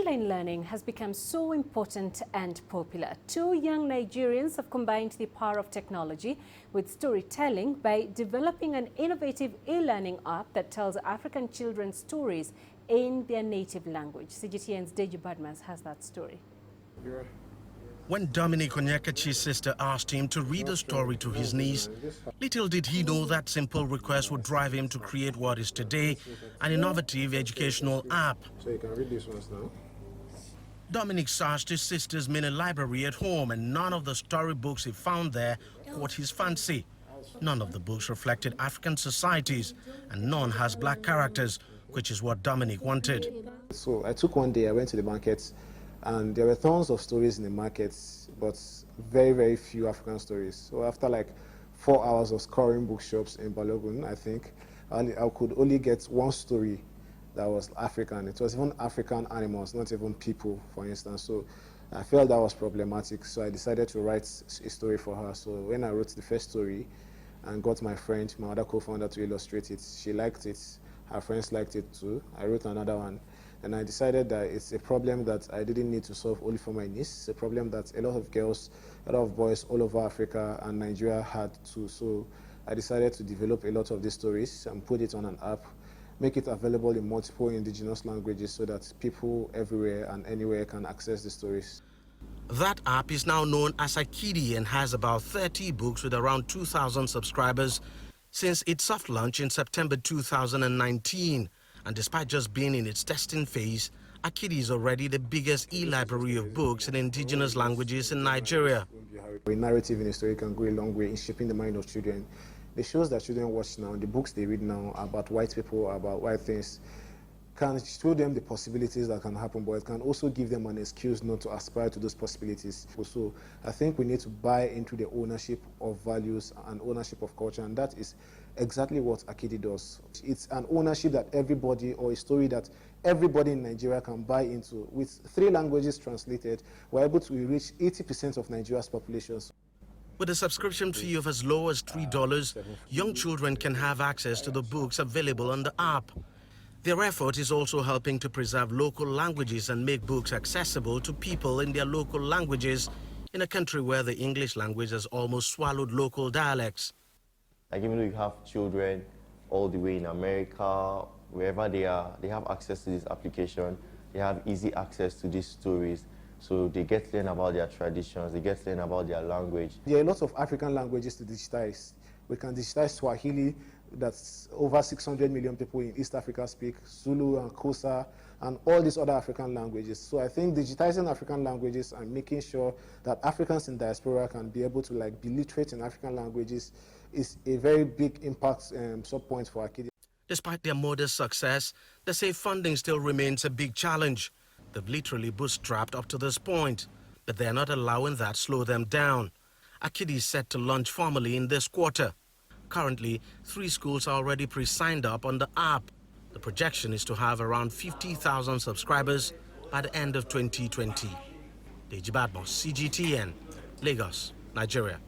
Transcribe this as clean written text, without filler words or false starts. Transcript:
Online learning has become so important and popular. Two young Nigerians have combined the power of technology with storytelling by developing an innovative e-learning app that tells African children's stories in their native language. CGTN's Deji Badmus has that story. When Dominic Onyekachi's sister asked him to read a story to his niece, little did he know that simple request would drive him to create what is today an innovative educational app. So you can read these ones now. Dominic searched his sister's mini library at home, and none of the storybooks he found there caught his fancy. None of the books reflected African societies, and none has black characters, which is what Dominic wanted. So I took one day, I went to the market, and there were tons of stories in the markets, but very, very few African stories. So after like 4 hours of scouring bookshops in Balogun, I think, I could only get one story that was African. It was even African animals, not even people, for instance. So I felt that was problematic, so I decided to write a story for her. So when I wrote the first story and got my friend, my other co-founder, to illustrate it, she liked it. Her friends liked it too. I wrote another one. And I decided that it's a problem that I didn't need to solve only for my niece. It's a problem that a lot of girls, a lot of boys all over Africa and Nigeria had too. So I decided to develop a lot of these stories and put it on an app, make it available in multiple indigenous languages so that people everywhere and anywhere can access the stories. That app is now known as Akiddie and has about 30 books with around 2,000 subscribers since its soft launch in September 2019. And despite just being in its testing phase, Akiddie is already the biggest e-library of books in indigenous languages in Nigeria. A narrative in a story can go a long way in shaping the mind of children. The shows that children watch now, the books they read now about white people, about white things, can show them the possibilities that can happen, but it can also give them an excuse not to aspire to those possibilities. So I think we need to buy into the ownership of values and ownership of culture, and that is exactly what Akiddie does. It's an ownership that everybody, or a story that everybody in Nigeria can buy into. With 3 languages translated, we're able to reach 80% of Nigeria's population. With a subscription fee of as low as $3, young children can have access to the books available on the app. Their effort is also helping to preserve local languages and make books accessible to people in their local languages in a country where the English language has almost swallowed local dialects. Like even though you have children all the way in America, wherever they are, they have access to this application, they have easy access to these stories. So they get to learn about their traditions, they get to learn about their language. There are lots of African languages to digitize. We can digitize Swahili, that's over 600 million people in East Africa speak, Zulu and Xhosa, and all these other African languages. So I think digitizing African languages and making sure that Africans in diaspora can be able to be literate in African languages is a very big impact sub-point for Akiddie. Despite their modest success, they say funding still remains a big challenge. They've literally bootstrapped up to this point, but they're not allowing that slow them down. Akiddie is set to launch formally in this quarter. Currently, 3 schools are already pre-signed up on the app. The projection is to have around 50,000 subscribers by the end of 2020. Deji Badmus, CGTN, Lagos, Nigeria.